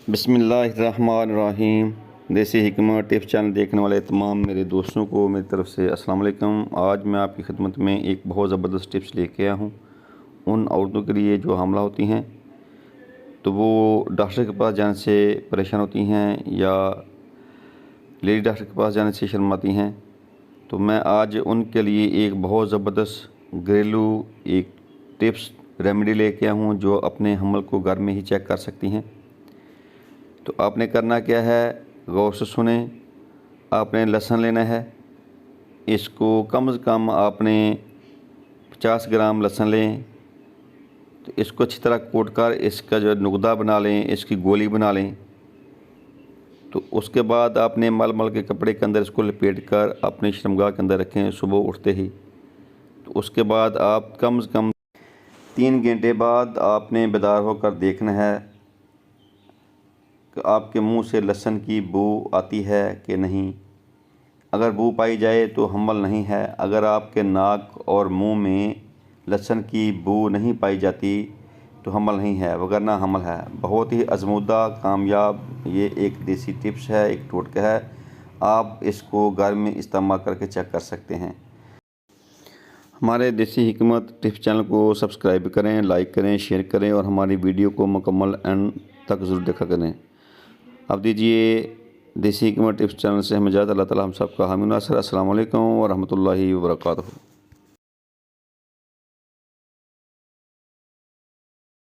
बिस्मिल्लाहिर्रहमानिर्रहीम। देसी हिकमत टिप्स चैनल देखने वाले तमाम मेरे दोस्तों को मेरी तरफ़ से अस्सलाम वालेकुम। आज मैं आपकी खिदमत में एक बहुत ज़बरदस्त टिप्स लेके आया हूँ उन औरतों के लिए जो हामला होती हैं, तो वो डॉक्टर के पास जाने से परेशान होती हैं या लेडी डॉक्टर के पास जाने से शर्माती हैं। तो मैं आज उनके लिए एक बहुत ज़बरदस्त घरेलू एक टिप्स रेमेडी लेके आया हूँ जो अपने हमल को घर में ही चेक कर सकती हैं। तो आपने करना क्या है, गौर से सुने। आपने लहसुन लेना है, इसको कम से कम आपने 50 ग्राम लहसुन लें। तो इसको अच्छी तरह कूट कर इसका जो नुकदा बना लें, इसकी गोली बना लें। तो उसके बाद आपने मल के कपड़े के अंदर इसको लपेट कर अपने शर्मगाह के अंदर रखें सुबह उठते ही। तो उसके बाद आप कम से कम 3 घंटे बाद आपने बेदार होकर देखना है कि आपके मुंह से लहसुन की बू आती है कि नहीं। अगर बू पाई जाए तो हमल नहीं है। अगर आपके नाक और मुंह में लहसुन की बू नहीं पाई जाती तो हमल नहीं है, वगरना हमल है। बहुत ही आजमूदा कामयाब ये एक देसी टिप्स है, एक टोटका है। आप इसको घर में इस्तेमाल करके चेक कर सकते हैं। हमारे देसी हिकमत टिप्स चैनल को सब्सक्राइब करें, लाइक करें, शेयर करें और हमारी वीडियो को मुकम्मल एंड तक ज़रूर देखा करें। अब दीजिए देसी हिकमत टिप्स चैनल से हमें इजाज़त। अल्लाह ताला हम सबका हामी नासर। अस्सलाम वालेकुम व रहमतुल्लाहि व बरकातहू।